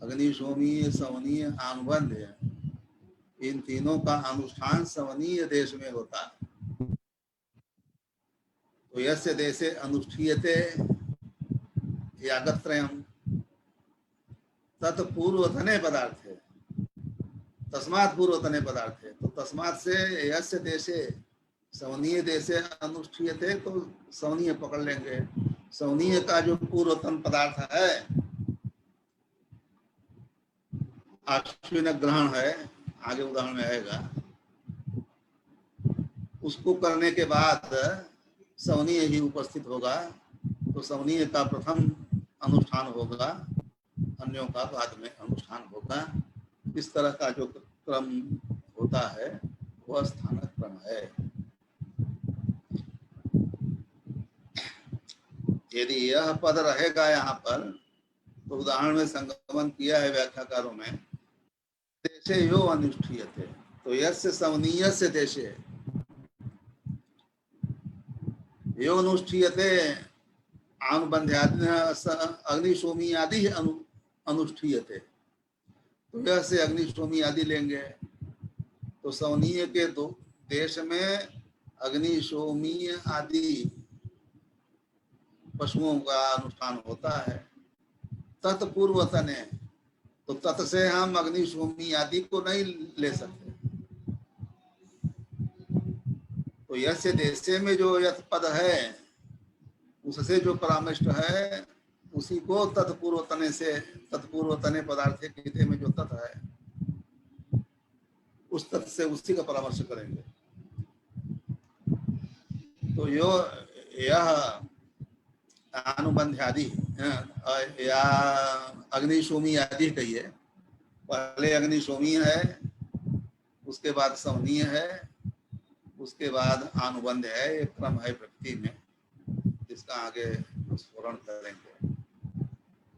अग्निशोमीय, सवनीय, अनुबंध, इन तीनों का अनुष्ठान सवनीय देश में होता है। तो यस्य देशे अनुष्ठीयते यागत्रयम् तत्पूर्वतने पदार्थे, तस्मात् पूर्वतने पदार्थे। तो तस्मात् से यस्य देशे, सवनीय देशे अनुष्ठीयते, तो सवनीय पकड़ लेंगे। सवनीय का जो पूर्वतन पदार्थ है, अश्विन ग्रहण है, आगे उदाहरण में आएगा, उसको करने के बाद सवनीय ही उपस्थित होगा। तो सवनीय का प्रथम अनुष्ठान होगा, अन्यों का बाद में अनुष्ठान होगा। इस तरह का जो क्रम होता है वह स्थानक क्रम है। यदि यह पद रहेगा यहाँ पर, तो उदाहरण में संगमन किया है व्याख्याकारों में, देशे यो अनुष्ठीयते, तो यस्य सवनीयस्य देशे यो अनुष्ठीयते अनुबंध्यादि अग्निशोमी आदि अनुष्ठीयते, तो यह से अग्निशोमी आदि लेंगे। तो सवनीय के दो देश में अग्निशोमी आदि पशुओं का अनुष्ठान होता है। तत्पूर्वतने, तो तत् से हम अग्निशोमी आदि को नहीं ले सकते। तो यस्य देशे में जो यथ पद है, उससे जो परामृष्ट है, उसी को तत्पूर्वतने से, तत्पूर्वतने पदार्थ के में जो तत् है, उस तत् से उसी का परामर्श करेंगे। तो यो यह अनुबंध आदि या अग्निशोमी आदि कहिए, पहले अग्निशोमी है, उसके बाद सवनीय है, उसके बाद अनुबंध है। एक क्रम है प्रकृति में, जिसका आगे स्मरण करेंगे।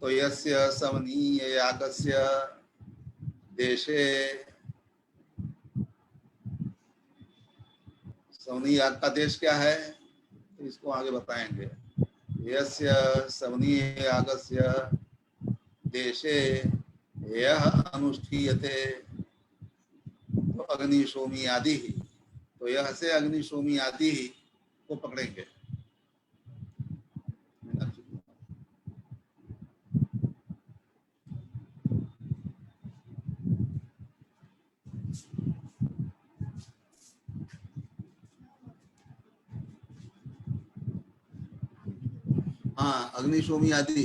तो यस्य सवनीय यागस्य देशे, सवनीय याग का देश क्या है, तो इसको आगे बताएंगे। यस्य सवनीय यागस्य देशे यह अनुष्ठीयते, तो अग्निशोमी आदि ही, तो यह से अग्निशोमी आदि ही को पकड़ेंगे। हाँ, अग्निशोमी आदि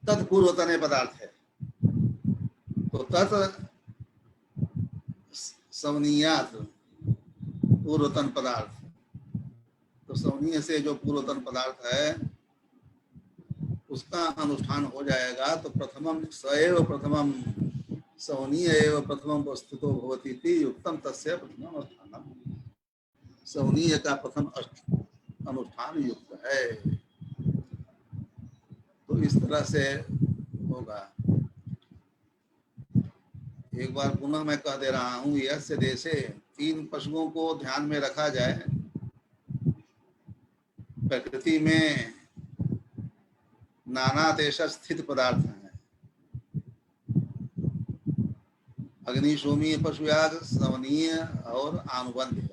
तत्पूर्वतने पदार्थ है। तो तत् सवनीयात पूर्वतन पदार्थ, तो सवनीय से जो पूर्वतन पदार्थ है उसका अनुष्ठान हो जाएगा। तो प्रथमम सएव प्रथमम सवनीय एव प्रथमम वस्तुतो भवति इति युक्तम तस्य प्रथमम अनुष्ठानम। सवनीय का प्रथम अनुष्ठान युक्त है। तो इस तरह से होगा। एक बार पुनः मैं कह दे रहा हूँ, यस्य देशे, तीन पशुओं को ध्यान में रखा जाए। प्रकृति में नाना देश स्थित पदार्थ हैं। अग्निशोमीय पशुयाग, सवनीय और अनुबंध है।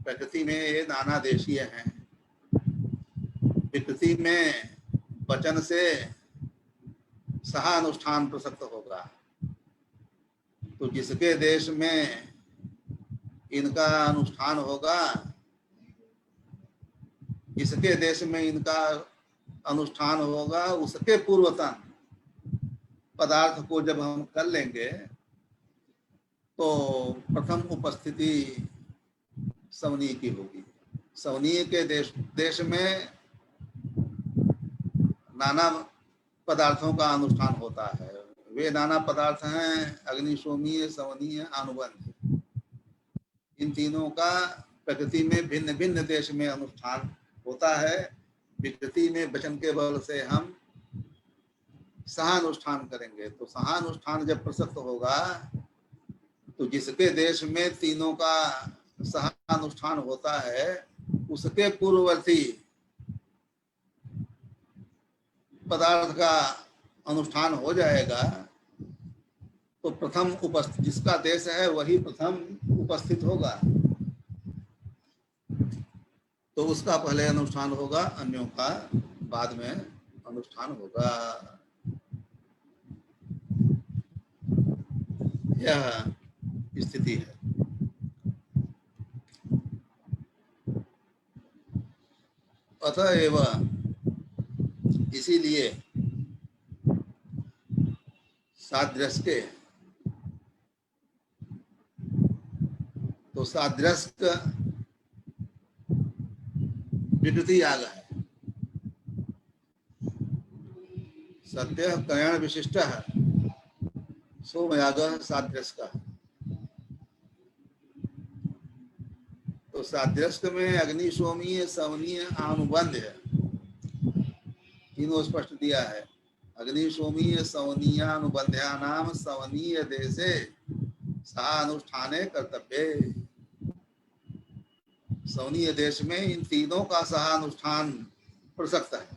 प्रकृति में ये नाना देशीय हैं। प्रकृति में वचन से सहानुष्ठान प्रसक्त होगा। तो जिसके देश में इनका अनुष्ठान होगा, जिसके देश में इनका अनुष्ठान होगा, उसके पूर्वतन पदार्थ को जब हम कर लेंगे तो प्रथम उपस्थिति सवनीय की होगी। सवनीय के देश में नाना पदार्थों का अनुष्ठान होता है। वे नाना पदार्थ हैं अग्निशोमीय, सवनीय, अनुबंध। इन तीनों का प्रकृति में भिन्न भिन्न देश में अनुष्ठान होता है। विकृति में वचन के बल से हम सहानुष्ठान करेंगे। तो सहानुष्ठान जब प्रसक्त होगा तो जिसके देश में तीनों का सहानुष्ठान होता है, उसके पूर्ववर्ती पदार्थ का अनुष्ठान हो जाएगा तो प्रथम उपस्थित जिसका देश है वही प्रथम उपस्थित होगा, तो उसका पहले अनुष्ठान होगा, अन्यों का बाद में अनुष्ठान होगा। यह स्थिति है। अतएव इसीलिए सादृश्य तो सादृश्य विकृति याग है। सत्य करण विशिष्ट है, सोमयाग सादृश्य का। तो सादृश्य में अग्नि, सोमीय, सवनीय, अनुबंध है, तीनों स्पष्ट दिया है। अग्नि, सोमीय, सवनीयानुबंध्या नाम सवनीय देशे सहानुष्ठाने कर्तव्य। सवनीय देश में इन तीनों का सहानुष्ठान प्रसक्त है।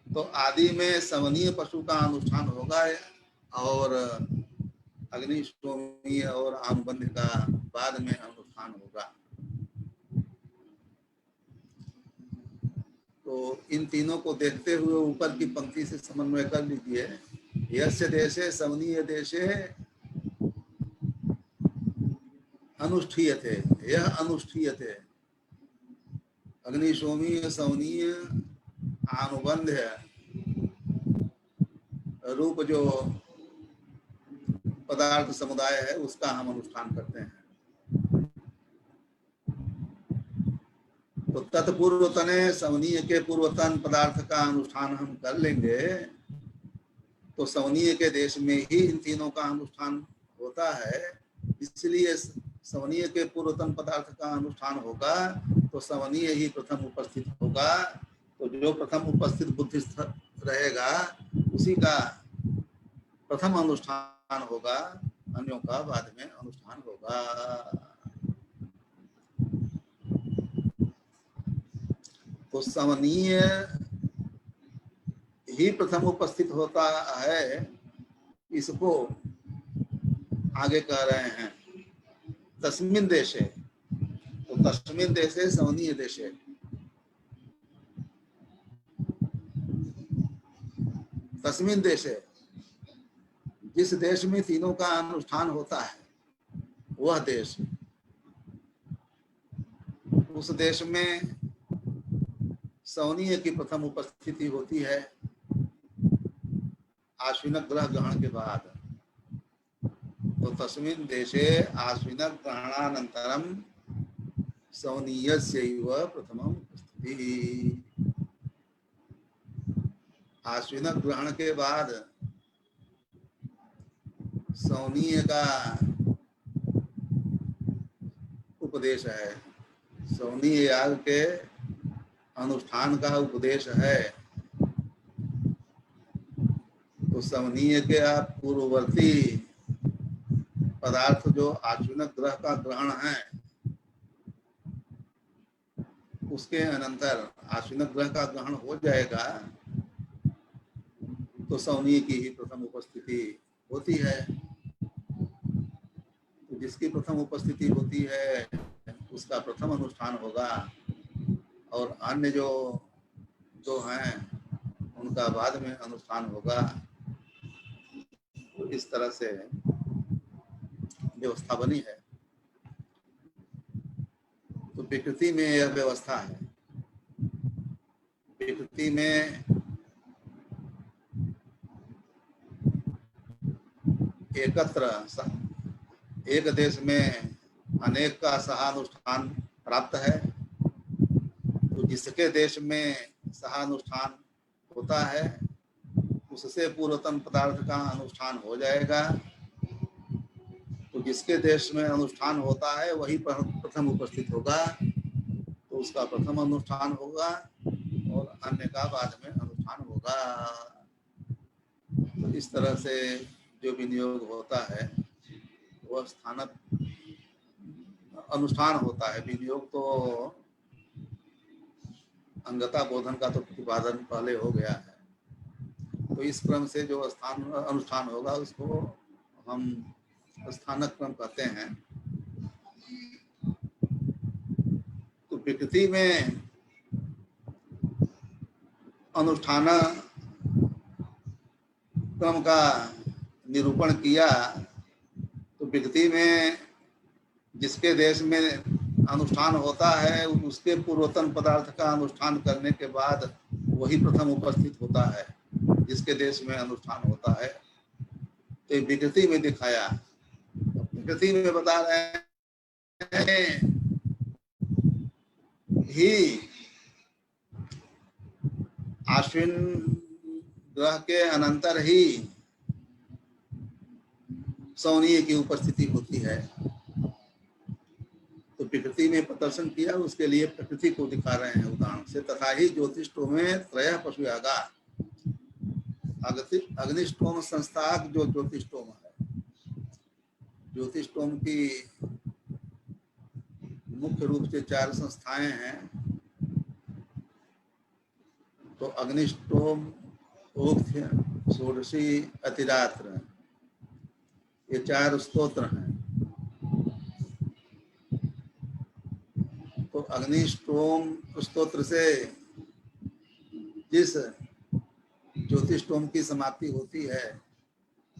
तो आदि में सवनीय पशु का अनुष्ठान होगा और अग्नि, सोमीय और अनुबंध का बाद में अनुष्ठान होगा। तो इन तीनों को देखते हुए ऊपर की पंक्ति से समन्वय कर लीजिए। यस्य देशे सवनीय देशे अनुष्ठीयते, यह अनुष्ठीयते। अग्नि, सोमीय, सवनीय, अनुबंध रूप जो पदार्थ समुदाय है उसका हम अनुष्ठान करते हैं। तो तत्पूर्वतने सवनीय के पूर्वतन पदार्थ का अनुष्ठान हम कर लेंगे तो सवनीय के देश में ही इन तीनों का अनुष्ठान होता है। इसलिए सवनीय के पूर्वतन पदार्थ का अनुष्ठान होगा तो सवनीय ही प्रथम उपस्थित होगा। तो जो प्रथम उपस्थित बुद्धिस्थ रहेगा उसी का प्रथम अनुष्ठान होगा, अन्यों का बाद में अनुष्ठान होगा। तो सवनीय ही प्रथम उपस्थित होता है, इसको आगे कह रहे हैं तस्मिन् देशे। तो तस्मिन् देशे सवनीय देशे, तस्मिन् देशे जिस देश में तीनों का अनुष्ठान होता है वह देश, उस देश में सवनीय की प्रथम उपस्थिति होती है आश्विन ग्रह ग्रहण के बाद। तो तस्मिन् देशे आश्विन ग्रहणानंतरम सवनीयस्यैव प्रथमम उपस्थिति। आश्विन ग्रहण के बाद सवनीय का उपदेश है, सवनीय याग के अनुष्ठान का उपदेश है। तो सवनीय के पूर्ववर्ती पदार्थ जो आश्विन ग्रह का ग्रहण है उसके अनंतर आश्विन ग्रह का ग्रहण हो जाएगा तो सवनीय की ही प्रथम उपस्थिति होती है। तो जिसकी प्रथम उपस्थिति होती है उसका प्रथम अनुष्ठान होगा और अन्य जो जो हैं उनका बाद में अनुष्ठान होगा। तो इस तरह से व्यवस्था बनी है। तो विकृति में यह व्यवस्था है। विकृति में एकत्र एक देश में अनेक का सहानुष्ठान प्राप्त है। तो जिसके देश में सहानुष्ठान होता है उससे पूर्वतन पदार्थ का अनुष्ठान हो जाएगा। तो जिसके देश में अनुष्ठान होता है वही प्रथम उपस्थित होगा तो उसका प्रथम अनुष्ठान होगा और अन्य का बाद में अनुष्ठान होगा। तो इस तरह से जो विनियोग होता है वह स्थान अनुष्ठान होता है। विनियोग तो अंगता बोधन का तो प्रतिपादन पहले हो गया है, तो इस क्रम से जो अनुष्ठान होगा उसको हम स्थानक क्रम कहते हैं। तो विकृति में अनुष्ठान क्रम का निरूपण किया, तो विकृति में जिसके देश में अनुष्ठान होता है उसके पूर्वतन पदार्थ का अनुष्ठान करने के बाद वही प्रथम उपस्थित होता है जिसके देश में अनुष्ठान होता है। तो विकृति में दिखाया, विकृति में बता रहे हैं ही आश्विन ग्रह के अनंतर ही सौनीय की उपस्थिति होती है। तो प्रकृति में प्रदर्शन किया, उसके लिए प्रकृति को दिखा रहे हैं उदाहरण से। तथा ही ज्योतिष्टोम में त्रय पशुयागा, अग्निष्टोम संस्था जो ज्योतिष्टोम है, ज्योतिष्टोम की मुख्य रूप से 4 संस्थाएं हैं। तो अग्निष्टोम, ओक्थ्य, षोडशी, अतिरात्र, ये 4 स्तोत्र हैं। तो अग्निष्टोम स्तोत्र से जिस ज्योतिष्टोम की समाप्ति होती है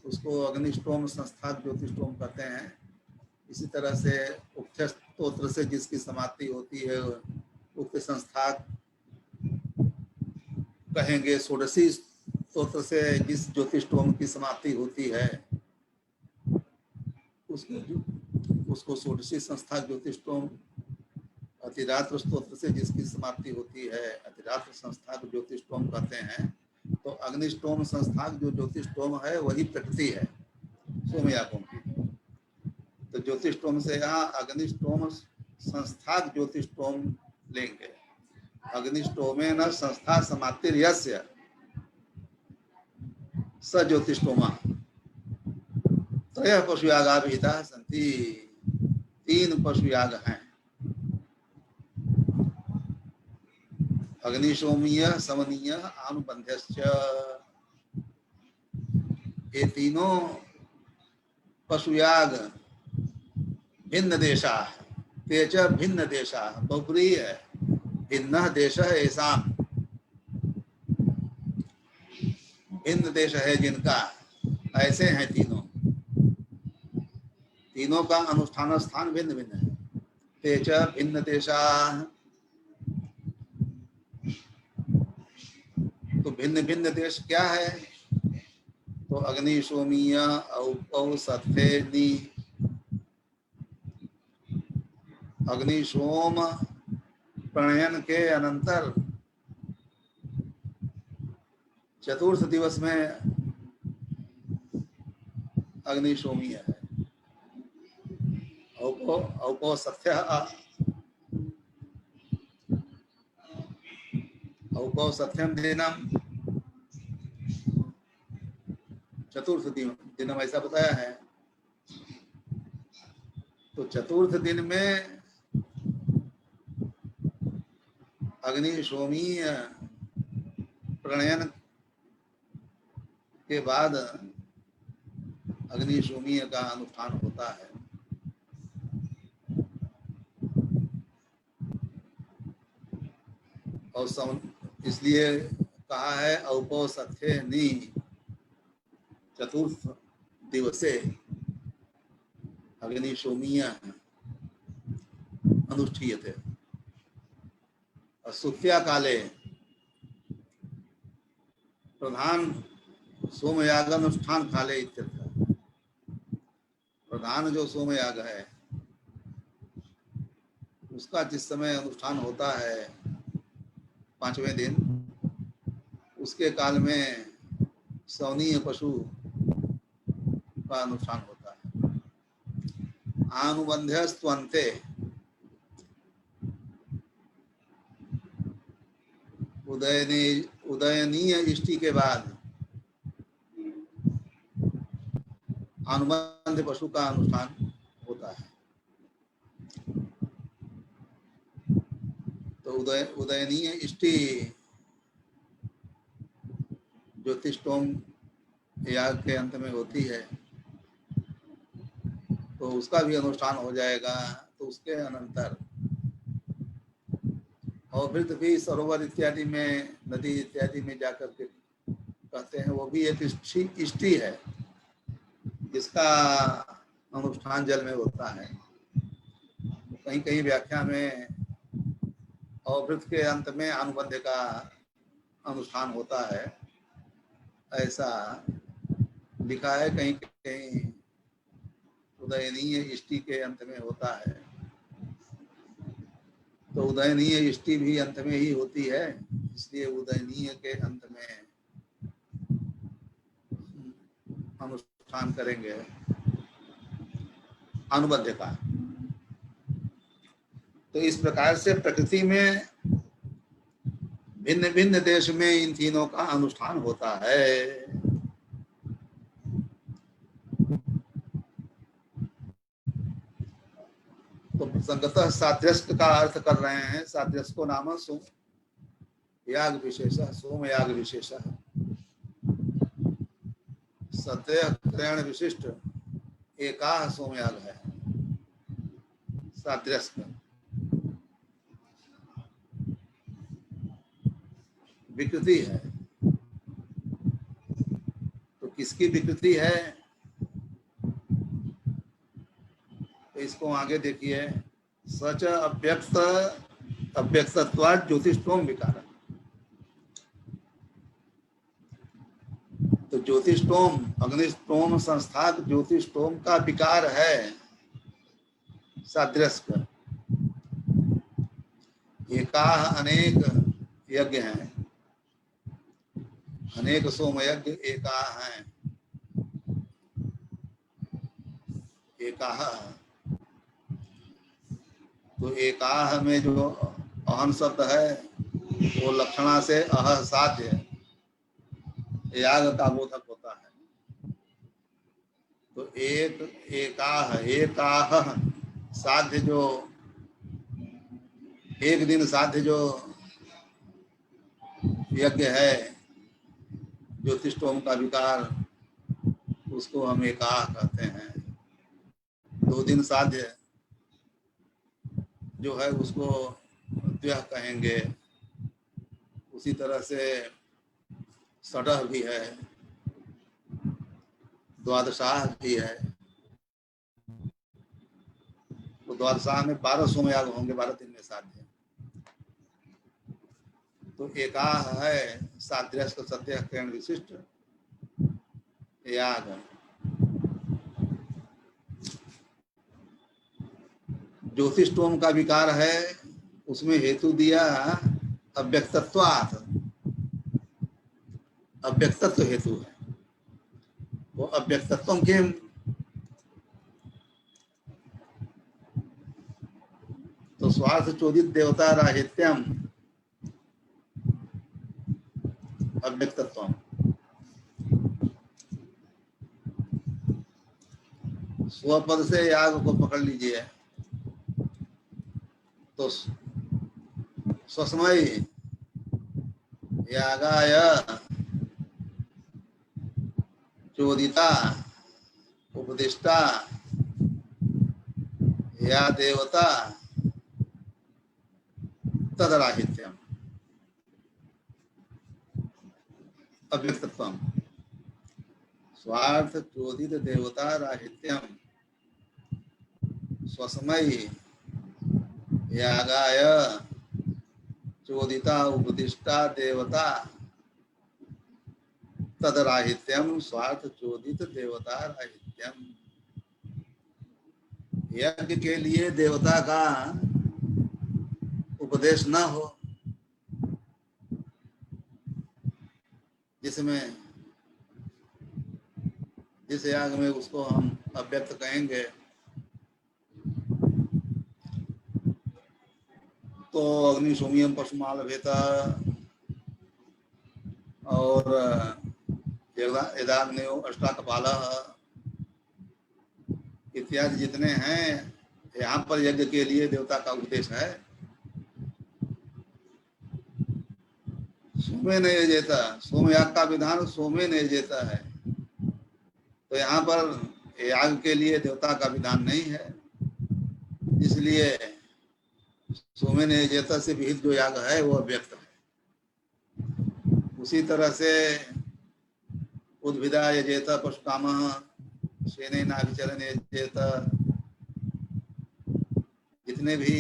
उसको अग्निष्टोम संस्था ज्योतिष्टोम कहते हैं। इसी तरह से उक्त स्तोत्र से जिसकी समाप्ति होती है उक्त संस्था कहेंगे। षोडशी स्तोत्र से जिस ज्योतिष्टोम की समाप्ति होती है उसको षोडशी संस्था ज्योतिष्टोम। अतिरात्र स्तोत्र से जिसकी समाप्ति होती है अतिरात्र संस्था ज्योतिष्टोम कहते हैं। तो अग्निष्टोम संस्था जो ज्योतिष्टोम है वही प्रकृति है सोमयागों की। तो ज्योतिष्टोम से यहाँ अग्निष्टोम संस्था ज्योतिष्टोम लेंगे। अग्निष्टोमेन संस्था समाप्तिर्यस्य स ज्योतिष्टोमा त्रयः पशुयागा विहिताः सन्ति। 3 पशुयाग हैं, अग्निशोमीय, समनीय, आनुबंध्यश्च। ये तीनों पशुयाग भिन्न देशाः, ते च भिन्न देशाः, बहुब्रीहि है। भिन्नः देशः येषाम्, भिन्न देश है जिनका, ऐसे हैं तीनों। तीनों का अनुष्ठान स्थान भिन्न भिन्न है। ते च भिन्न देशाः, तो भिन्न भिन्न देश क्या है? तो अग्नि, सोमीय, औपौ, सत्थेनि। अग्नि सोम प्रणयन के अनंतर चतुर्थ दिवस में अग्नि सोमीय है। औपौ सत्य, औपौ सत्यम दिनम, चतुर्थ दिनम ऐसा बताया है। तो चतुर्थ दिन में अग्नि सोमीय प्रणयन के बाद अग्नि सोमीय का अनुष्ठान होता है। और इसलिए कहा है औपौ सत्थेनि, चतुर्थ दिवसे अग्नि सोमीय अनुष्ठीयते। सुत्या काले प्रधान सोमयाग अनुष्ठान काले इत्यर्थ। प्रधान जो सोमयाग है उसका जिस समय अनुष्ठान होता है 5वें दिन, उसके काल में सौनीय पशु का अनुष्ठान होता है। आनुबंध्यस्त्वन्ते, उदयनीय इष्टि के बाद अनुबंध पशु का अनुष्ठान होता है। तो तो उदयनीय इष्टि ज्योतिषोम याग के अंत में होती है, तो उसका भी अनुष्ठान हो जाएगा। तो उसके अनंतर और फिर भी सरोवर इत्यादि में, नदी इत्यादि में जाकर के कहते हैं, वो भी एक इष्टि है जिसका अनुष्ठान जल में होता है। कहीं कहीं व्याख्या में अवभृत के अंत में अनुबंध का अनुष्ठान होता है, ऐसा लिखा है। कहीं कहीं उदयनीय इष्टि के अंत में होता है। तो उदयनीय इष्टि भी अंत में ही होती है, इसलिए उदयनीय के अंत में अनुष्ठान करेंगे अनुबंध का। तो इस प्रकार से प्रकृति में भिन्न भिन्न देश में इन तीनों का अनुष्ठान होता है। तो संगतः साध्यस्क का अर्थ कर रहे हैं। साध्यस्को नाम सोम याग विशेष, सोम याग विशेष, सत्य क्रयण विशिष्ट एका सोम याग है साध्यस्क। विकृति है, तो किसकी विकृति है? तो इसको आगे देखिए, सच अव्यक्त अव्यक्तत्वात् ज्योतिषोम विकार। तो ज्योतिषोम अग्निष्टोम संस्था ज्योतिषोम का विकार है सादृश्य। एकाह अनेक यज्ञ हैं, अनेक सोम यज्ञ एकाह हैं। एकाह, तो एकाह में जो अहन शब्द है वो लक्षणा से अह साध्य याग का बोधक होता है। तो एकाह साध्य, जो एक दिन साध्य जो यज्ञ है ज्योतिषोम का विकार, उसको हम एकाह कहते हैं। 2 दिन साध्य जो है उसको द्व्यः कहेंगे। उसी तरह से षडः भी है, द्वादशाह भी है। तो द्वादशाह में 12 सोमयाग होंगे, 12 दिन में साध्य। तो एकाह है साध्यस्क सत्य किरण विशिष्ट याग। ज्योतिषोम का विकार है, उसमें हेतु दिया अव्यक्तत्वात्, अव्यक्तत्व हेतु है। वो अव्यक्तत्व के तो स्वार्थ चोदित देवता राहित्यम अव्यक्तत्व। स्वपद से याग को पकड़ लीजिए तो स्वस्मय यागाय चोदिता उपदिष्टा या देवता तदराहित्यम अव्यक्तत्वम। स्वार्थ चोदित देवता राहित्यम स्वस्मय यागाय चोदिता उपदिष्टा देवता तदराहित्यम स्वार्थ चोदित देवता राहित्यम। यज्ञ के लिए देवता का उपदेश न हो, जिसमें जिस याग में उसको हम अव्यक्त कहेंगे, तो अग्नि सोमियम पशुमाल भेता और यदाग्नेयो अष्टाकपाल इत्यादि जितने हैं, यहाँ पर यज्ञ के लिए देवता का उपदेश है। सोमे न यजेता, सोमयाग का विधान सोमे न यजेता है। तो यहाँ पर याग के लिए देवता का विधान नहीं है, इसलिए सोमे न यजेता से विहित जो याग है वो अव्यक्त है। उसी तरह से उद्भिदा यजेता पशुकामः श्वेनेनाभिचरण यजेता, जितने भी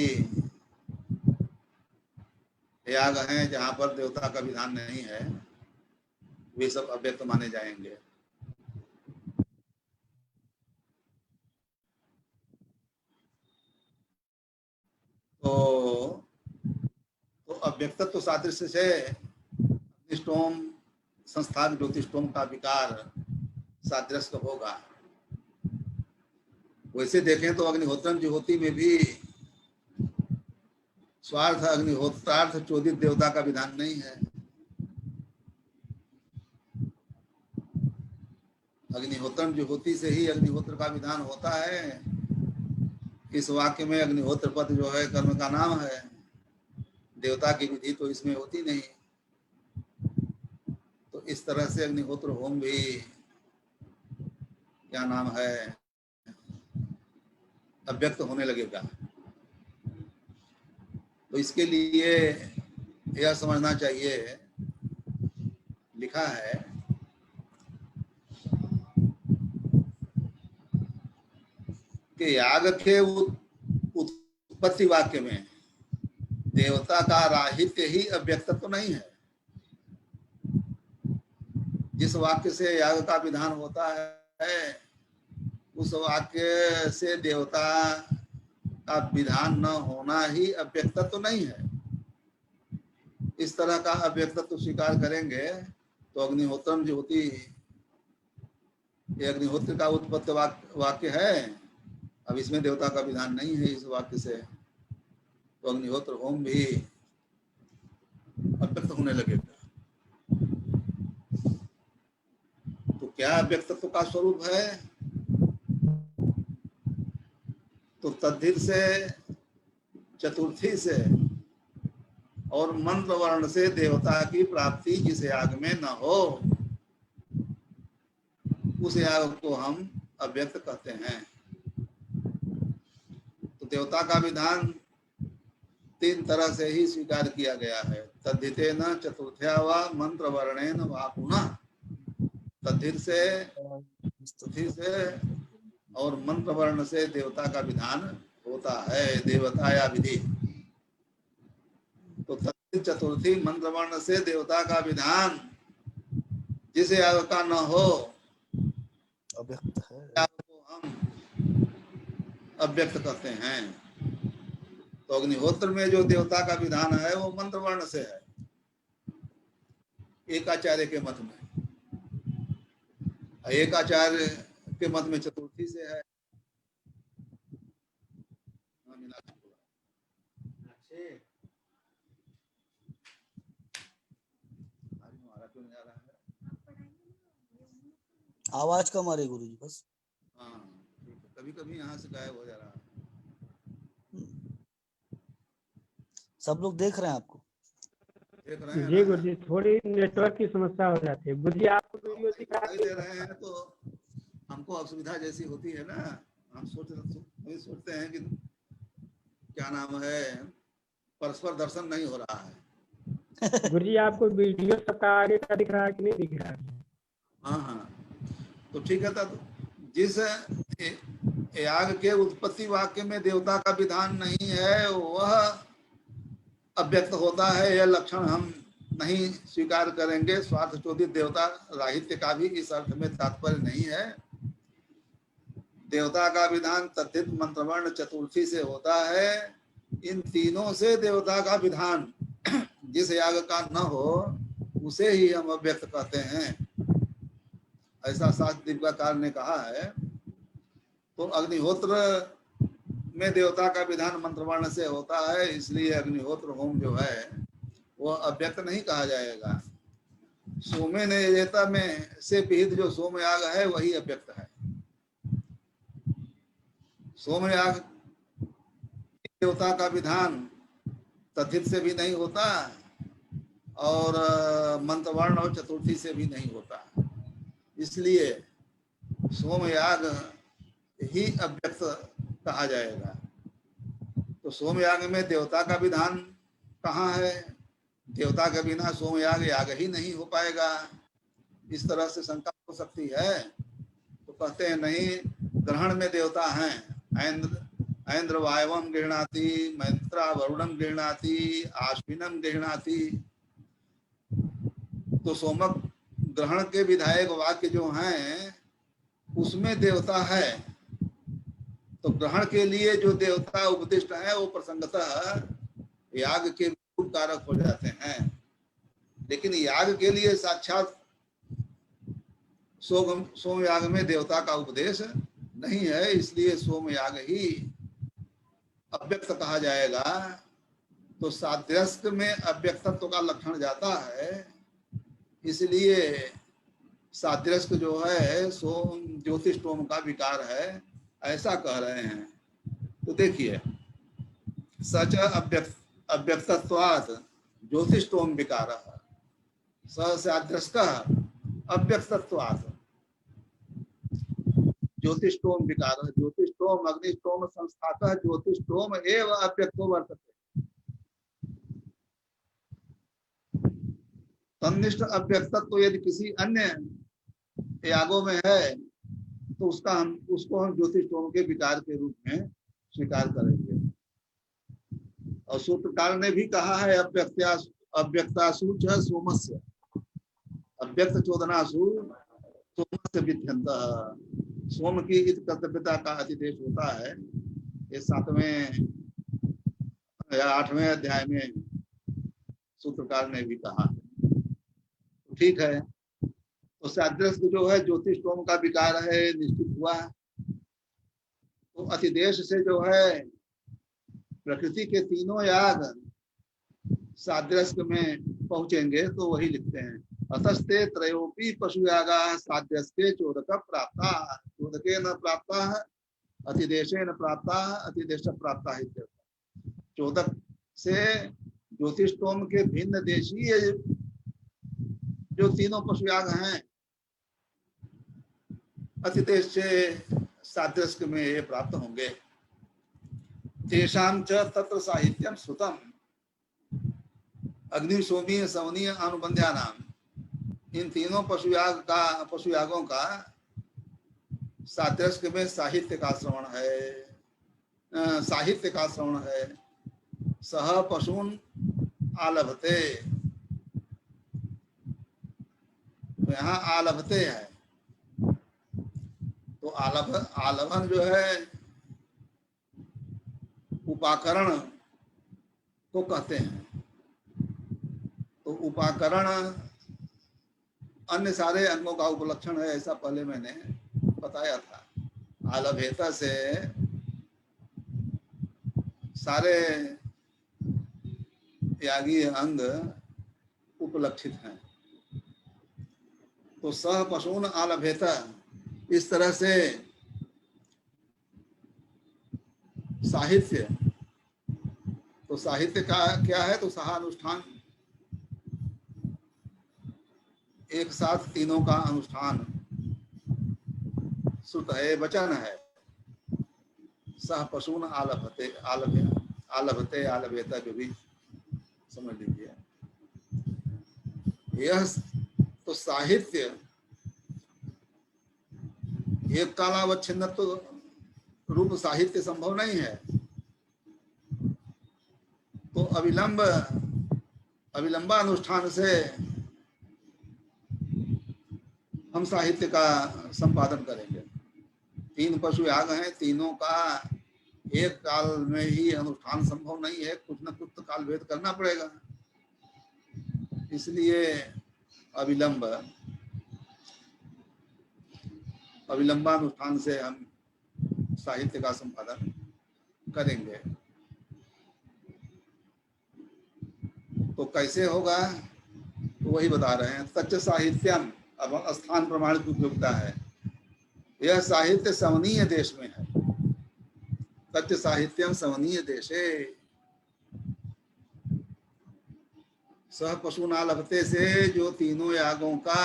याग हैं जहाँ पर देवता का विधान नहीं है वे सब अव्यक्त माने जाएंगे। तो अव्यक्तत्व सादृश्य से अग्निष्टोम संस्थान ज्योतिष्टोम का विकार सादृश्य होगा। वैसे देखें तो अग्निहोत्रम ज्योति में भी स्वार्थ अग्निहोत्रार्थ चोदित देवता का विधान नहीं है। अग्निहोत्रम ज्योति से ही अग्निहोत्र का विधान होता है। इस वाक्य में अग्निहोत्र पद जो है कर्म का नाम है, देवता की विधि तो इसमें होती नहीं। तो इस तरह से अग्निहोत्र होम भी क्या नाम है अव्यक्त होने लगेगा। तो इसके लिए यह समझना चाहिए, लिखा है कि याग के उत्पत्ति वाक्य में देवता का राहित्य ही अव्यक्तत्व तो नहीं है। जिस वाक्य से याग का विधान होता है उस वाक्य से देवता का विधान न होना ही अव्यक्तत्व तो नहीं है। इस तरह का अव्यक्तत्व स्वीकार करेंगे तो अग्निहोत्रम ज्योति, ये अग्निहोत्र का उत्पत्ति वाक्य है, अब इसमें देवता का विधान नहीं है इस वाक्य से, तो अग्निहोत्र होम भी अव्यक्त होने लगेगा। तो क्या अव्यक्तत्व का स्वरूप है? तो तद्धित से, चतुर्थी से और मंत्र वर्ण से देवता की प्राप्ति जिस याग में न हो उस याग को हम अव्यक्त कहते हैं। तो देवता का विधान तीन तरह से ही स्वीकार किया गया है। तद्धितेन चतुर्थ्या वा मंत्र वर्णेन वा पुनः, तद्धित से, चतुर्थी से और मंत्र वर्ण से देवता का विधान होता है, देवता या विधि। तो तद्धित चतुर्थी मंत्र वर्ण से देवता का विधान जिस याग का न हो अव्यक्त है, याग को हम अव्यक्त कहते हैं। तो अग्निहोत्र में जो देवता का विधान है वो मंत्र वर्ण से है एक आचार्य के मत में, एक आचार्य के मत में चतुर्थी से है। आवाज कम आ रही गुरु जी बस। हाँ, कभी कभी यहाँ से गायब हो जा रहा है। सब लोग देख रहे हैं आपको। देख रहे हैं जी गुरु जी, थोड़ी नेटवर्क की समस्या हो जाती है। गुरु जी आपको वीडियो दिखाई दे रहे हैं तो हमको असुविधा जैसी होती है ना, हम सोचते हैं कि क्या नाम है परस्पर दर्शन नहीं हो रहा है। गुरु जी आपको वीडियो सबका आगे का दिख रहा है कि नहीं दिख रहा है? हाँ हाँ, तो ठीक है। तब जिस याग के उत्पत्ति वाक्य में देवता का विधान नहीं है वह अव्यक्त होता है, यह लक्षण हम नहीं स्वीकार करेंगे। स्वार्थ चोदित देवता राहित्य का भी इस अर्थ में तात्पर्य नहीं है। देवता का विधान तद्धित मंत्रवर्ण चतुर्थी से होता है। इन तीनों से देवता का विधान जिस याग का न हो उसे ही हम अव्यक्त कहते हैं, ऐसा शास्त्र दीपिकाकार ने कहा है। तो अग्निहोत्र में देवता का विधान मंत्रवर्ण से होता है, इसलिए अग्निहोत्र होम जो है वह अव्यक्त नहीं कहा जाएगा। सोमे नैवेद्यता में से विहित जो सोमयाग है वही अव्यक्त है। सोमयाग देवता का विधान तद्धित से भी नहीं होता और मंत्रवर्ण और चतुर्थी से भी नहीं होता। इसलिए सोमयाग ही अव्यक्त कहा जाएगा। तो सोमयाग में देवता का विधान कहाँ है? देवता के बिना सोमयाग याग ही नहीं हो पाएगा। इस तरह से शंका हो सकती है। तो कहते हैं नहीं, ग्रहण में देवता हैं। ऐन्द्र वायवम गृह्णाति, मैत्रा वरुणम गृह्णाति, आश्विनम गृह्णाति। तो सोमक ग्रहण के विधायक वाक्य जो हैं उसमें देवता है। तो ग्रहण के लिए जो देवता उपदिष्ट है वो प्रसंगतः याग के कारक हो जाते हैं। लेकिन याग के लिए साक्षात सोमयाग में देवता का उपदेश नहीं है, इसलिए सोमयाग ही अव्यक्त कहा जाएगा। तो साध्यस्क में अव्यक्तत्व का लक्षण जाता है, इसलिए साध्यस्क जो है सोम ज्योतिषोम का विकार है, ऐसा कह रहे हैं। तो देखिए, सच अव्यक्तत्वात् ज्योतिषोम विकार साध्यस्क अव्यक्तत्वात् ज्योतिषोम विकार। ज्योतिषोम अग्निष्टोम संस्थातः ज्योतिषोम एव अव्यक्तो वर्तते। तन्निष्ठ अव्यक्तत्व यदि किसी अन्य यागों में है तो उसको हम ज्योतिषोम के विकार के रूप में स्वीकार करेंगे। और सूत्रकार ने भी कहा है अव्यक्तासु च सोमस्य, अव्यक्त चोदनासु सोमस्य विध्यन्तः। सोम की इत कर्तव्यता का अतिदेश होता है। ये 7वें या 8वें अध्याय में सूत्रकार ने भी कहा है। ठीक है, तो सादृश्य जो है ज्योतिषोम का विकार है, निश्चित हुआ। तो अतिदेश से जो है प्रकृति के तीनों याग सादृश्य में पहुंचेंगे। तो वही लिखते हैं, अतस्ते त्रयोपि पशुयागा साध्यस्ते चोदक प्राप्ता, चोदके न प्राप्ता अतिदेशे न प्राप्ता अतिदेश प्राप्ता है। चोदक से ज्योतिषोम के भिन्न देशीय जो तीनों पशुयाग हैं अतिदेश से सादृश्य में ये प्राप्त होंगे। तेषां च तत्र साहित्यम श्रुतम अग्निशोमीय सवनीय अनुबंध्यानाम। इन तीनों पशुयागों का सादृश्य में साहित्य का श्रवण है। सह पशून आलभते, तो यहाँ आलभते है। तो आलभन जो है उपाकरण को कहते हैं। तो उपाकरण अन्य सारे अंगों का उपलक्षण है, ऐसा पहले मैंने बताया था। आलभेता से सारे यागी अंग उपलक्षित हैं। तो सह पशून आलभेता, इस तरह से साहित्य, तो साहित्य का क्या है? तो सहानुष्ठान, एक साथ तीनों का अनुष्ठान श्रुत है, वचन है। सह पशून आलभते, आलभते आलभेता जो भी समझ लीजिए। यह तो साहित्य एक कालावच्छिन्न तो रूप साहित्य संभव नहीं है। तो अविलंबानुष्ठान से हम साहित्य का संपादन करेंगे। 3 पशु याग हैं, तीनों का एक काल में ही अनुष्ठान संभव नहीं है, कुछ न कुछ तो काल भेद करना पड़ेगा। इसलिए अविलंबानुष्ठान से हम साहित्य का संपादन करेंगे। तो कैसे होगा? तो वही बता रहे हैं। सच साहित्यम, अब स्थान प्रमाण की उपयोगिता है। यह साहित्य सवनीय देश में है। सच साहित्यम सवनीय देशे, सह पशुना लभते से जो तीनों यागों का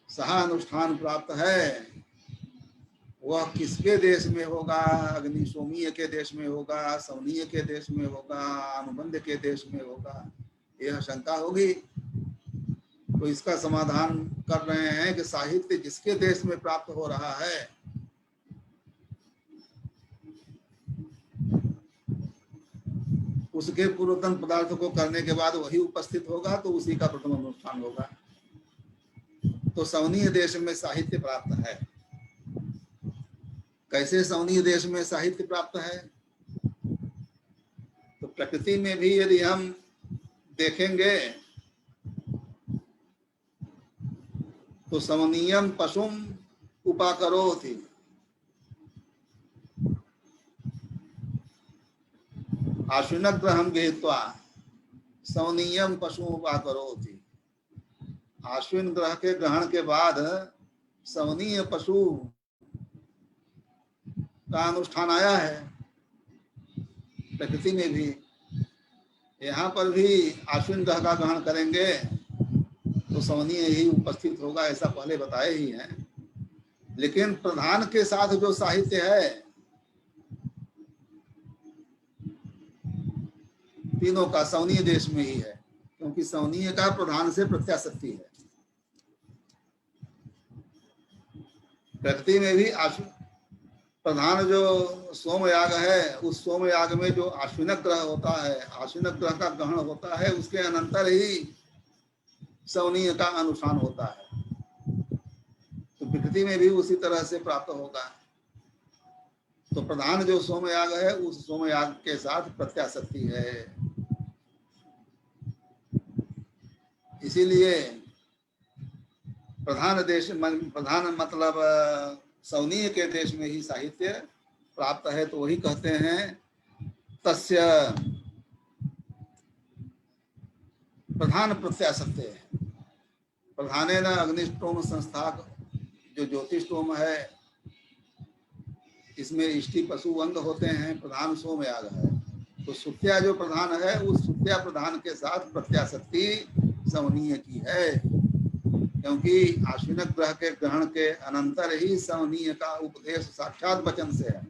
सहानुष्ठान प्राप्त है, वह किसके देश में होगा? अग्नि सोमीय के देश में होगा, सवनीय के देश में होगा, अनुबंध के देश में होगा, यह शंका होगी। तो इसका समाधान कर रहे हैं कि साहित्य जिसके देश में प्राप्त हो रहा है, उसके पूर्वतन पदार्थ को करने के बाद वही उपस्थित होगा, तो उसी का प्रथम अनुष्ठान होगा। तो सवनीय देश में साहित्य प्राप्त है। कैसे सवनीय देश में साहित्य प्राप्त है? तो प्रकृति में भी यदि हम देखेंगे तो सवनीयम पशुम उपाकरोति, आश्विन ग्रहम गृहीत्वा सवनीयम पशु उपाकरोति। आश्विन ग्रह के ग्रहण के बाद सवनीय पशु का अनुष्ठान आया है प्रकृति में भी। यहाँ पर भी आश्विन ग्रह का ग्रहण करेंगे तो सवनीय ही उपस्थित होगा, ऐसा पहले बताए ही हैं। लेकिन प्रधान के साथ जो साहित्य है, तीनों का सवनीय देश में ही है, क्योंकि सवनीय का प्रधान से प्रत्याशक्ति है। प्रकृति में भी प्रधान जो सोमयाग है, उस सोमयाग में जो आश्विन ग्रह होता है, आश्विन ग्रह का ग्रहण होता है, उसके अनंतर ही सवनीय का अनुष्ठान होता है। तो प्रकृति में भी उसी तरह से प्राप्त होगा। तो प्रधान जो सोमयाग है, उस सोमयाग के साथ प्रत्याशक्ति है। इसीलिए प्रधान मतलब सवनीय के देश में ही साहित्य प्राप्त है। तो वही कहते हैं तस्य प्रधान प्रत्याशक्ति है। प्रधाने न अग्निष्टोम संस्था, जो ज्योतिष्टोम है, इसमें इष्टि पशु अंग होते हैं, प्रधान सोमयाग है। तो सुत्या जो प्रधान है, उस सुत्या प्रधान के साथ प्रत्याशक्ति सवनीय की है, क्योंकि आश्विन ग्रह के ग्रहण के अनंतर ही सवनीय का उपदेश साक्षात वचन से है।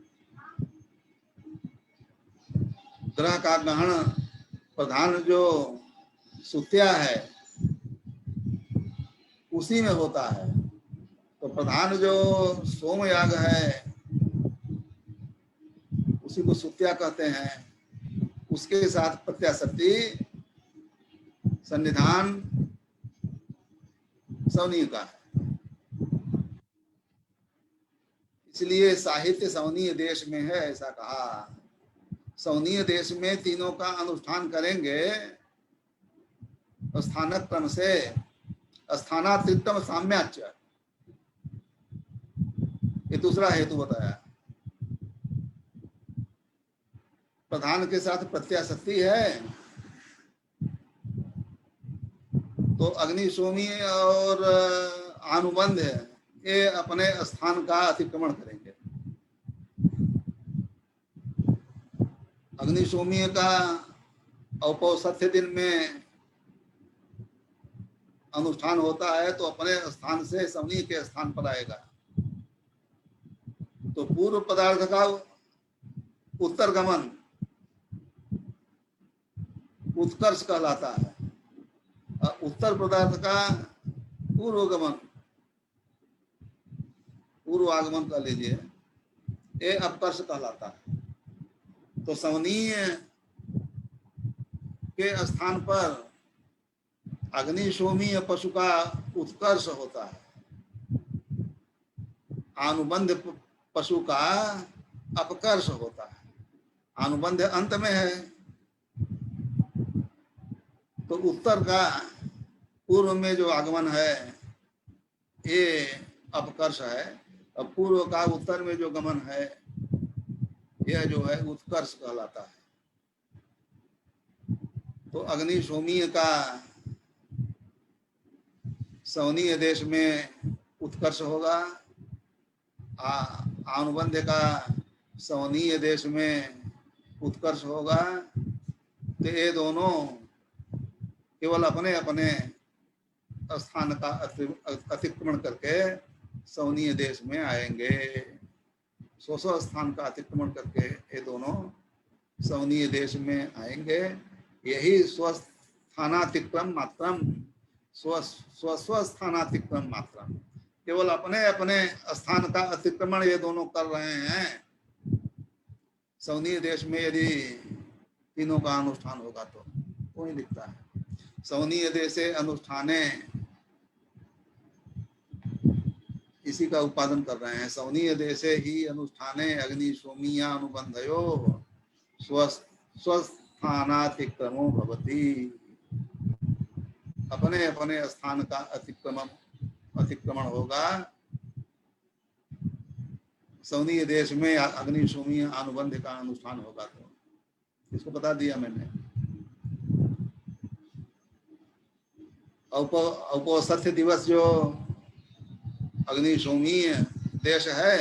ग्रह का ग्रहण प्रधान जो सुत्या है उसी में होता है। तो प्रधान जो सोमयाग है, उसी को सुत्या कहते हैं, उसके साथ प्रत्याशक्ति सन्निधान सवनीय का है। इसलिए साहित्य सवनीय देश में है, ऐसा कहा। सवनीय देश में तीनों का अनुष्ठान करेंगे स्थानक क्रम से, स्थानातिरिक्तम साम्याच्च, ये दूसरा हेतु बताया। प्रधान के साथ प्रत्याशक्ति है तो अग्नि सोमी और अनुबंध है, ये अपने स्थान का अतिक्रमण करेंगे। अग्नि सोमी का औपौसथ्य दिन में अनुष्ठान होता है तो अपने स्थान से सवनीय के स्थान पर आएगा। तो पूर्व पदार्थ का उत्तर गमन उत्कर्ष कहलाता है, उत्तर पदार्थ का पूर्वगमन, पूर्व आगमन कर लीजिए, ये अपकर्ष कहलाता है। तो सवनीय के स्थान पर अग्नि सोमीय पशु का उत्कर्ष होता है, अनुबंध पशु का अपकर्ष होता है। अनुबंध अंत में है, तो उत्तर का पूर्व में जो आगमन है ये अपकर्ष है, और पूर्व का उत्तर में जो गमन है यह जो है उत्कर्ष कहलाता है। तो अग्नि सोमीय का सवनीय देश में उत्कर्ष होगा, अनुबंध का सवनीय देश में उत्कर्ष होगा, तो ये दोनों केवल अपने अपने स्थान का अतिक्रमण करके सवनीय देश में आएंगे। स्व स्थान का अतिक्रमण करके ये दोनों सवनीय देश में आएंगे। यही स्वस्थानातिक्रम मात्रम, स्वस्थानातिक्रम मात्रम, केवल अपने अपने स्थान का अतिक्रमण ये दोनों कर रहे हैं। सवनीय देश में यदि तीनों का अनुष्ठान होगा तो ही दिखता है। सवनीय देशे अनुष्ठाने, इसी का उत्पादन कर रहे हैं। सवनीय देशे ही अनुष्ठाने अग्नि सोमीया अनुबंधयो स्वस्थानातिक्रमो भवति। अपने अपने स्थान का अतिक्रमण होगा। सवनीय देश में अग्नि सोमीय अनुबंध का अनुष्ठान होगा। तो इसको बता दिया मैंने। औपसथ्य दिवस जो अग्नि सोमीय देश है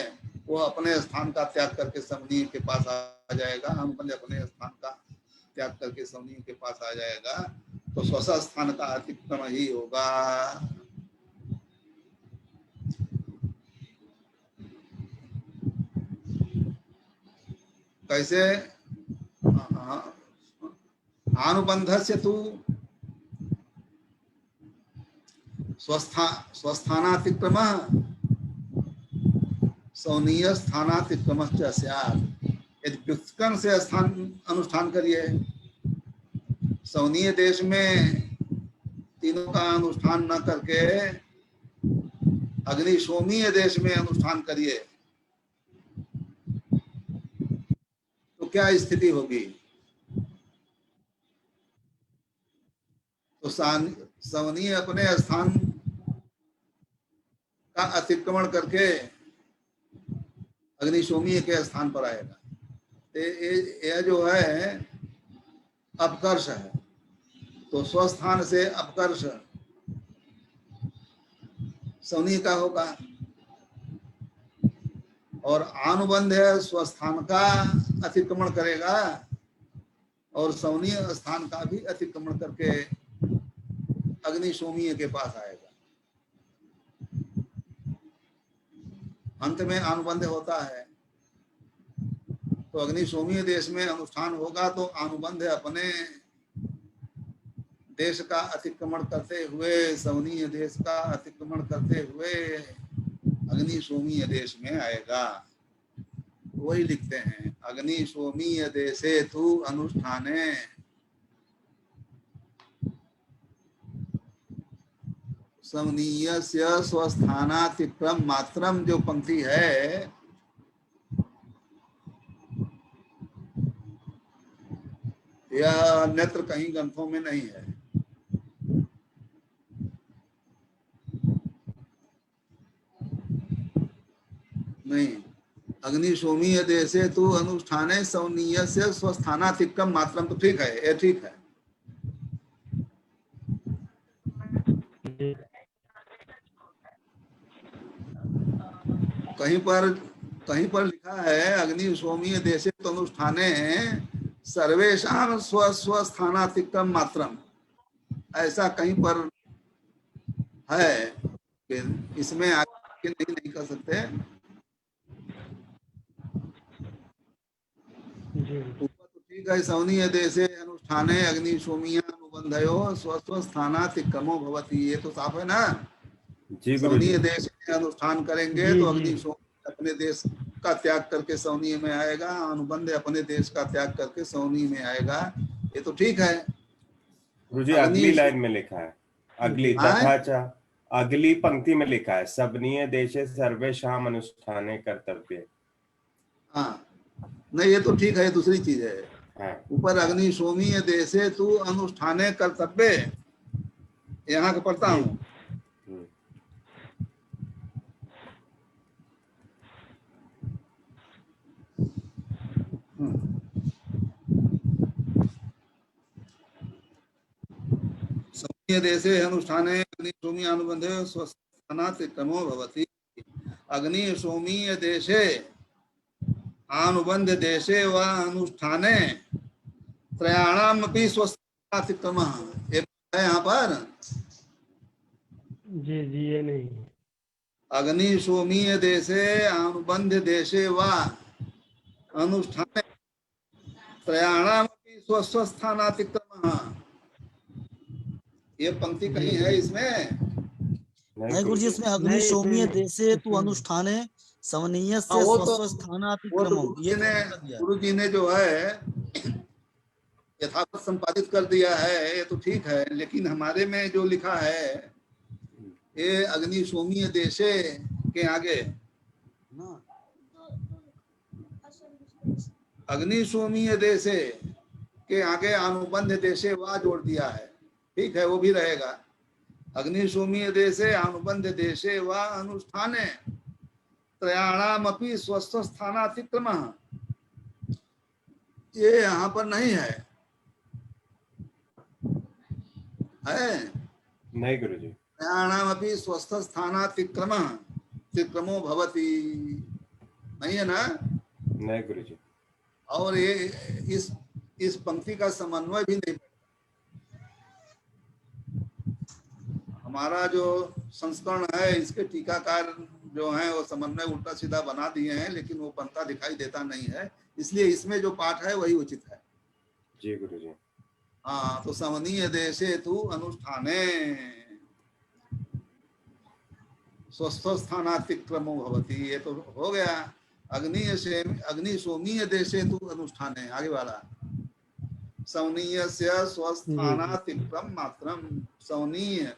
वो अपने स्थान का त्याग करके सवनीय के पास आ जाएगा। अनुबंध अपने स्थान का त्याग करके सवनीय के पास आ जाएगा। तो स्व स्थान का अतिक्रमण ही होगा। कैसे? अनुबंधस्य तु स्वस्थानातिक्रमः सवनीय स्थानातिक्रमश्च स्यात्। यदि व्युत्क्रम से स्थान अनुष्ठान करिए, सवनीय देश में तीनों का अनुष्ठान न करके अग्नि सोमीय देश में अनुष्ठान करिए तो क्या स्थिति होगी? तो सवनीय अपने स्थान का अतिक्रमण करके अग्नि सोमीय के स्थान पर आएगा। यह जो है अपकर्ष है। तो स्वस्थान से अपकर्ष सवनीय का होगा और अनुबंध है स्वस्थान का अतिक्रमण करेगा और सवनीय स्थान का भी अतिक्रमण करके अग्नि सोमीय के पास आएगा। अंत में अनुबंध होता है। तो अग्नि सोमीय देश में अनुष्ठान होगा तो अनुबंध अपने देश का अतिक्रमण करते हुए, सवनीय देश का अतिक्रमण करते हुए अग्नि सोमीय देश में आएगा। वही लिखते हैं, अग्नि सोमीय देशे तु अनुष्ठाने सवनीयस्य स्वस्थानातिक्रम मात्रम। जो पंक्ति है यह अन्यत्र कहीं ग्रंथों में नहीं है। नहीं, अग्नि सोमीय देशे तु अनुष्ठाने सवनीयस्य स्वस्थानातिक्रम मात्रम, तो ठीक है, ये ठीक है। कहीं पर लिखा है अग्नि सोमीय देशे तो अनुष्ठाने सर्वेषां स्वस्थानातिक्रम मात्रम, ऐसा कहीं पर है कि इसमें आगे नहीं कर सकते। ऊपर तो ठीक है, सवनीय देशे अनुष्ठाने अग्नि सोमीय अनुबंधयो स्वस्थानातिक्रमो भवति, ये तो साफ है ना। सवनीय देश में अनुष्ठान करेंगे तो अग्नि सोमीय अपने देश का त्याग करके सवनीय में आएगा, अनुबंध अपने देश का त्याग करके सवनीय में आएगा। ये तो ठीक है। गुरुजी अगली लाइन में लिखा है, अगली तथा च, अगली पंक्ति में लिखा है सवनीय देशे सर्वेषां अनुष्ठाने कर्तव्ये। हाँ, नहीं ये तो ठीक है, दूसरी चीज है। हाँ। ऊपर अग्नि सोमीय देशे तु अनुष्ठाने कर्तव्ये, यहाँ का पढ़ता हूँ। सवनीय देशे अनुष्ठाने अग्नि सोमीय अनुबंधे स्वस्थानातिक्रमो भवति। अग्नि सोमीय देशे अनुबंध देशे व अनुष्ठाने त्रयाणाम अपि स्वस्थानातिक्रमः, एक है यहाँ पर जी जी ये नहीं है। अग्नि सोमीय देशे अनुबंध देशे वा अनुष्ठाने त्रयाणाम अपि स्वस्थानातिक्रमः। ये पंक्ति जी कहीं है इसमें? नहीं गुरुजी, इसमें अग्नि नहीं, सोमीय इसमें- देशे तु इसमें- अनुष्ठाने समनीय हाँ, से वो तो स्वस्थानातिक्रमम, ये दिया। गुरु जी ने जो है यथावत संपादित कर दिया है, ये तो ठीक है, लेकिन हमारे में जो लिखा है ये अग्नि सोमीय देशे के आगे ना अग्नि सोमीय देशे के आगे अनुबंध देशे वा जोड़ दिया है। ठीक है, वो भी रहेगा। अग्नि सोमीय देशे अनुबंध देशे वा अनुष्ठाने त्रयाणाम अपि स्वस्थानातिक्रमः, ये यहाँ पर नहीं है। नहीं गुरुजी। त्रयाणाम अपि स्वस्थानातिक्रमः तिक्रमो भवति, नहीं है ना? नहीं गुरुजी। और ये इस पंक्ति का समन्वय भी नहीं। हमारा जो संस्करण है इसके टीकाकार जो है वो समन्वय उल्टा सीधा बना दिए हैं, लेकिन वो पंक्ता दिखाई देता नहीं है, इसलिए इसमें जो पाठ है वही उचित है। जी गुरुजी। हाँ, तो समनीय देशे तु अनुष्ठाने स्वस्थानातिक्रमो भवति, ये तो हो गया। अग्नि सोमीय देशे तु अनुष्ठाने, आगे वाला सवनीय से स्वस्थानातिक्रम मात्रम, सवनीय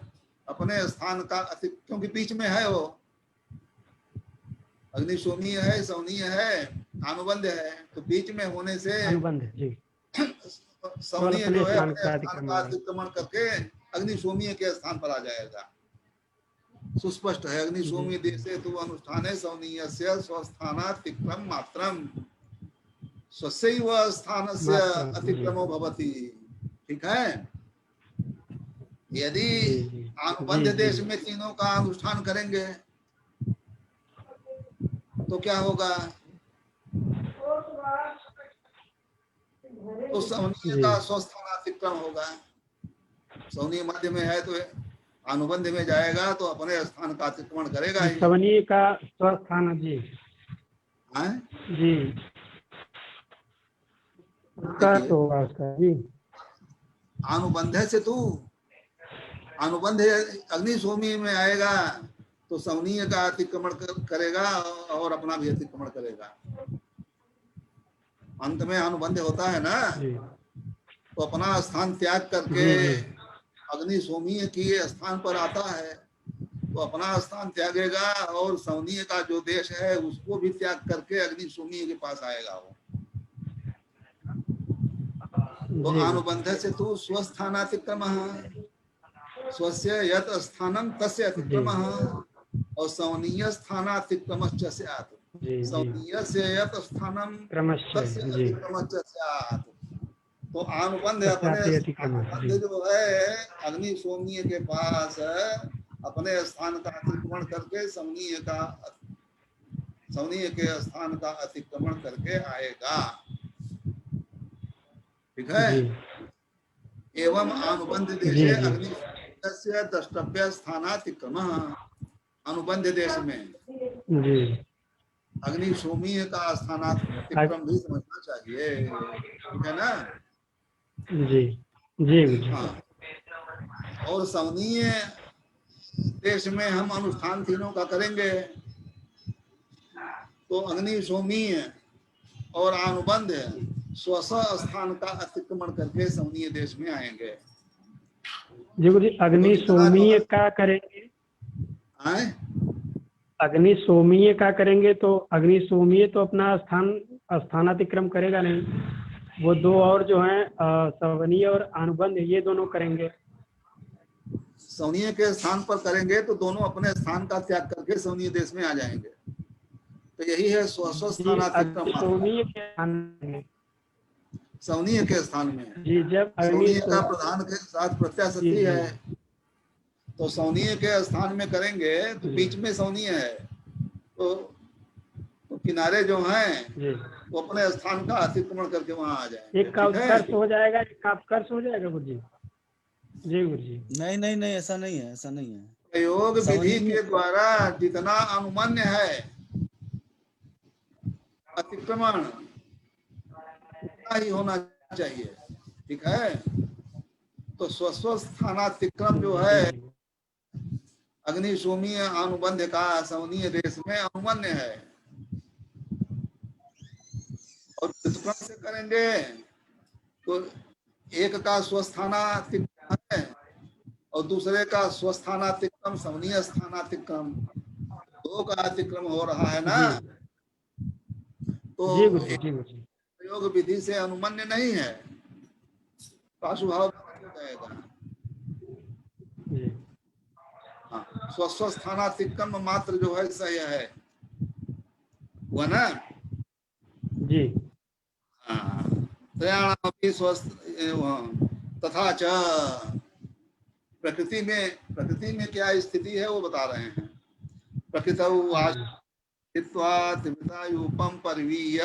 अपने स्थान का क्योंकि बीच में है वो, अग्नि सोमीय है, सवनीय है, अनुबंध है, तो बीच में होने से अनुबंध जी सवनीय जो है अपने स्थान का अतिक्रमण करके अग्नि सोमीय के स्थान पर आ जाएगा। सुस्पष्ट है। अग्नि सोमीय देशे तु अनुष्ठाने सवनीय से स्वस्थानातिक्रम मात्रम स्वस्यैव स्थानस्य अतिक्रमो भवति। ठीक है। यदि अनुबंध देश में तीनों का अनुष्ठान करेंगे तो क्या होगा? तो सवनीय का स्वस्थानातिक्रम होगा। सवनीय मध्य में है तो अनुबंध में जाएगा तो अपने स्थान का अतिक्रमण करेगा ही। सवनीय का स्वस्थान जी जी उसका तो होगा उसका जी। अनुबंध से तू अनुबंध अग्नि सोमी में आएगा तो सवनीय का अतिक्रमण करेगा और अपना भी अतिक्रमण करेगा। अंत में अनुबंध होता है ना, तो अपना स्थान त्याग करके अग्नि सोमीय के स्थान पर आता है, तो अपना स्थान त्यागेगा और सवनीय का जो देश है उसको भी त्याग करके अग्नि सोमीय के पास आएगा वो। तो अनुबंध से तू स्वस्थानातिक्रमः, स्वस्य यत् स्थानम तस्य अतिक्रमः और सवनीय स्थानातिक्रमश्च स्यात्। सवनीय से यत् स्थानम तस्य अतिक्रमश्च स्यात्। तो अनुबंध अपने अनुबंध जो है अग्नि सोमीय के पास अपने स्थान का अतिक्रमण करके सवनीय के स्थान का अतिक्रमण करके आएगा। ठीक है। एवं अनुबंध देशे अग्नि से द्रष्टव्य स्थानातिक्रमः, अनुबंध देश में अग्नि सोमीय का स्थानातिक्रम भी समझना चाहिए। ठीक है ना? जी जी। हाँ। और सवनीय देश में हम अनुष्ठान तीनों का करेंगे तो अग्नि सोमीय और अनुबंध स्वस्व स्थान का अतिक्रमण करके सवनीय देश में आएंगे। जी गुरु जी, अग्नि सोमीय का करेंगे, अग्नि सोमीय का करेंगे तो अग्नि सोमीय तो अपना स्थानातिक्रम करेगा नहीं, वो दो और जो हैं सवनीय और अनुबंध ये दोनों करेंगे। सवनीय के स्थान पर करेंगे तो दोनों अपने स्थान का त्याग करके सवनीय देश में आ जाएंगे। तो यही है स्वस्व स्थानातिक्रम। सवनीय के स्थान में जी, जब सवनीय का प्रधान के साथ प्रत्याशक्ति है तो सवनीय के स्थान में करेंगे तो बीच में सवनीय है तो किनारे जो हैं वो अपने स्थान का अतिक्रमण करके वहां आ जाएंगे। एक का ठीक है? उत्कर्ष हो जाएगा, एक का अपकर्ष हो जाएगा गुरु जी। जी गुरु जी। नहीं नहीं नहीं, ऐसा नहीं है, ऐसा नहीं है। प्रयोग विधि सवनीय के द्वारा जितना अनुमान्य है अतिक्रमण उतना ही होना चाहिए। ठीक है? तो स्वस्व स्थानातिक्रम जो है अग्नि सोमीय अनुबंध का सवनीय देश में अनुमान्य है, और व्युत्क्रम से करेंगे तो एक का स्वस्थानातिक्रम है और दूसरे का स्वस्थानातिक्रम सवनीय स्थानातिक्रम, दो का अतिक्रम हो रहा है ना। तो जी गुरु जी, जी गुरु जी। प्रयोग विधि से अनुमान्य नहीं है, पाशुभाव हो जाएगा। जी हाँ, स्वस्थ स्थानातिक्रम मात्र जो है सही है वो ना। जी हाँ, त्रयाणामपि स्वस्थ तथा च प्रकृति में क्या स्थिति है वो बता रहे हैं। प्रकृतौ आश्रित्वा त्रिविधायूपम परवीय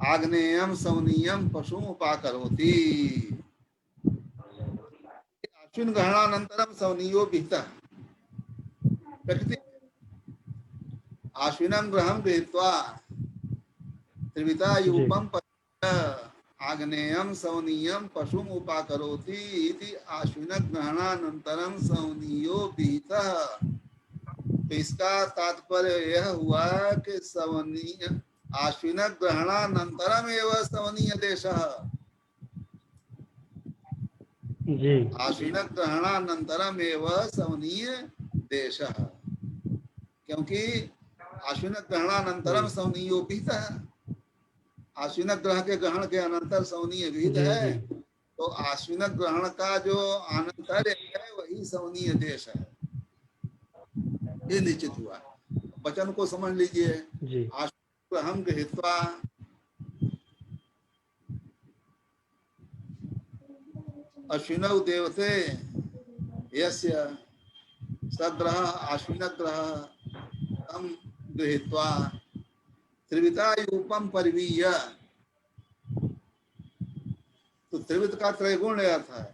आग्नेयम सवनीयम पशुम उपाकरोति। अश्विन ग्रहणानंतरम सवनीयो विहितः। प्रकृति अश्विनम ग्रहण गृहीत्वा त्रिविधायूपम परवीय आग्नेयम सवनीयम पशुम उपाकरोति इति आश्विन ग्रहणानंतरम सवनीयो विहितः। तो इसका तात्पर्य यह हुआ कि सवनीय आश्विन ग्रहणानंतरम एवं सवनीय देशः। जी आश्विन ग्रहणानंतरम एवं सवनीय देशः, क्योंकि आश्विन ग्रहणानंतरम सवनीयो विहितः। आश्विन ग्रह के ग्रहण के अनंतर सवनीय विहित जी है, जी तो आश्विन ग्रहण का जो अनंतर है वही सवनीय देश है, ये निश्चित हुआ। वचन को समझ लीजिए। जी आश्विन ग्रहण गृहीत्वा अश्विनौ देवते यस्य सग्रह आश्विन ग्रह तम गृहीत्वा त्रिविधायूपम परवीय। तो त्रिविध का त्रैगुण अर्थ है।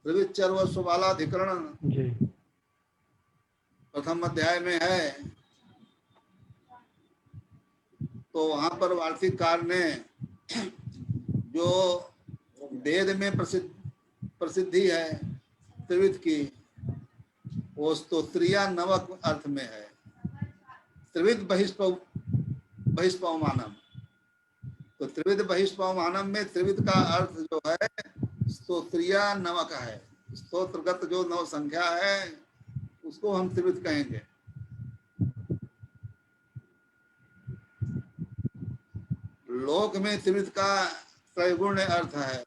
त्रिविध चर्वस्व वाला अधिकरण जी प्रथम अध्याय में है। तो वहां पर वार्तिककार ने जो वेद में प्रसिद्धि है त्रिविध की, वो स्तोत्रिया नवक अर्थ में है। त्रिविध बहिष्पवमानम। तो त्रिविध बहिष्पवमानम में त्रिविध का अर्थ जो है स्तोत्रिया नवक है। स्तोत्रगत जो नव संख्या है उसको हम त्रिविध कहेंगे। लोक में त्रिविध का त्रैगुण्य अर्थ है।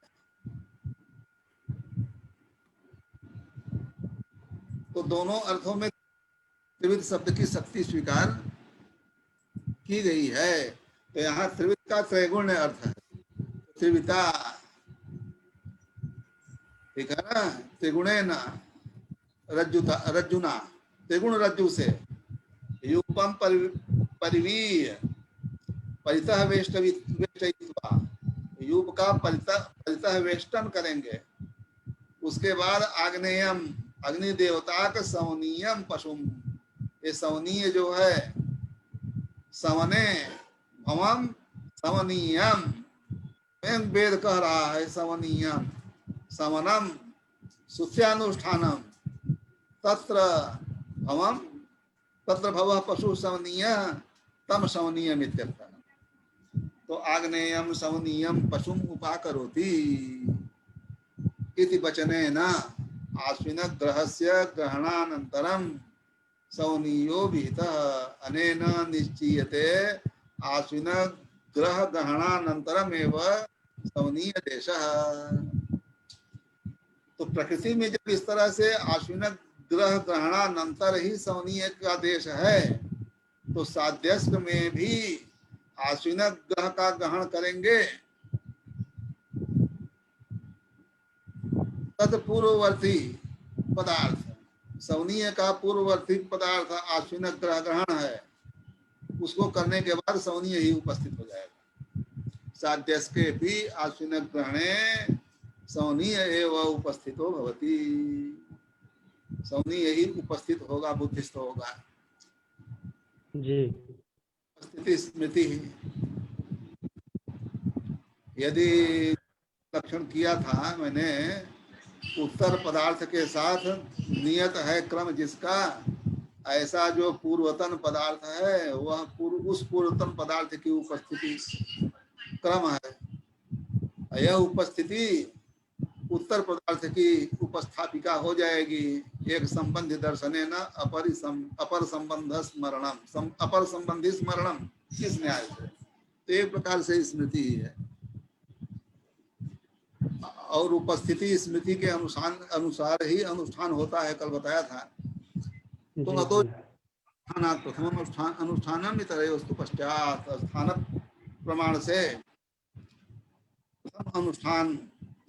तो दोनों अर्थों में त्रिविध शब्द की शक्ति स्वीकार की गई है। तो यहाँ त्रिविध का त्रैगुण्य अर्थ है। त्रिविता, ठीक है ना। त्रिगुणे न रज्जुना, त्रिगुण रज्जु से यूपम परिवीय परितः वेष्टयित्वा, यूप का परितः वेष्टन करेंगे। उसके बाद आग्नेयम, अग्नि देवता का सवनीयम पशुम। ये सवनीय जो है सवने भवम सवनीयम, स्वयं वेद कह रहा है सवनीयम। सवनम सुत्यानुष्ठानम तत्र भवम, तत्र भवः पशु सवनीय तम सवनीयम इत्यर्थः। तो आग्नेयम सवनीयम पशुम उपाकरोति इति वचनेन आश्विन ग्रहस्य ग्रहणानन्तरं सवनीयो विहितः। अनेन निश्चीयते आश्विन ग्रह ग्रहणानन्तरमेव सवनीय देशः। तो प्रकृति में जब इस तरह से आश्विन ग्रह ग्रहणानंतर ही सवनीय का देश है, तो साध्यस्क में भी आश्विन ग्रह का ग्रहण करेंगे। तत्पूर्ववर्ती पदार्थ, सवनीय का पूर्ववर्ती पदार्थ आश्विन ग्रह ग्रहण है। उसको करने के बाद सवनीय ही उपस्थित हो जाएगा। साध्यस्के भी आश्विन ग्रहणे सवनीय एव उपस्थितो भवति, सवनीय ही उपस्थित होगा, बुद्धिस्थ होगा। जी उपस्थिति स्मृति, यदि लक्षण किया था मैंने, उत्तर पदार्थ के साथ नियत है क्रम जिसका, ऐसा जो पूर्वतन पदार्थ है वह उस पूर्वतन पदार्थ की उपस्थिति क्रम है। यह उपस्थिति उत्तर पदार्थ की उपस्थापिका हो जाएगी। एक संबंधी दर्शने न अपर संबंध स्मरणम, अपर संबंधी स्मरणम, किस न्याय से? तो एक प्रकार से स्मृति ही है। और उपस्थिति स्मृति के अनुसार ही अनुष्ठान होता है, कल बताया था। तो न तो प्रथम अनुष्ठान इतरयोस्तु पश्चात, स्थान प्रमाण से प्रथम अनुष्ठान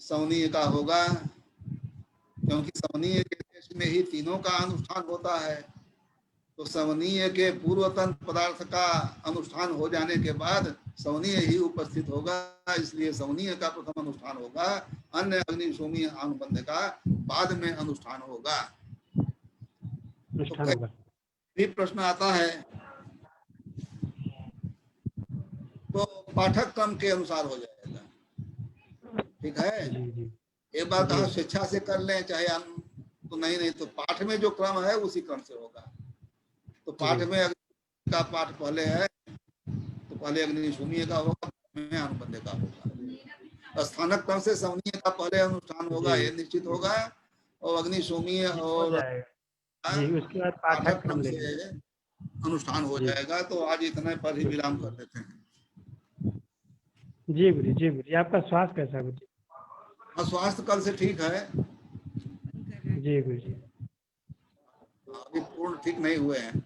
सवनीय का होगा, क्योंकि सवनीय के देश में ही तीनों का अनुष्ठान होता है। तो सवनीय के पूर्वतन पदार्थ का अनुष्ठान हो जाने के बाद सवनीय ही उपस्थित होगा, इसलिए सवनीय का प्रथम अनुष्ठान होगा, अन्य अग्नि सोमी अनुबंध का बाद में अनुष्ठान होगा। तो भी प्रश्न आता है तो पाठक क्रम के अनुसार हो जाएगा, ठीक है। एक बार कहा स्वेच्छा से कर लें चाहे तो नहीं तो पाठ में जो क्रम है उसी क्रम से होगा। तो पाठ में अग्नि का पाठ पहले है तो पहले अग्नि शून्य का होगा, में अनुबंध का होगा। स्थानक क्रम से सवनीय का पहले अनुष्ठान होगा, ये निश्चित होगा, और अग्नि शून्य और उसके बाद पाठक क्रम से अनुष्ठान हो जाएगा। तो आज इतने पर ही विराम कर देते हैं। जी गुरु जी, गुरु आपका स्वास्थ्य कैसा है गुरु जी? स्वास्थ्य कल से ठीक है जी गुरु जी, अभी पूर्ण ठीक नहीं हुए हैं।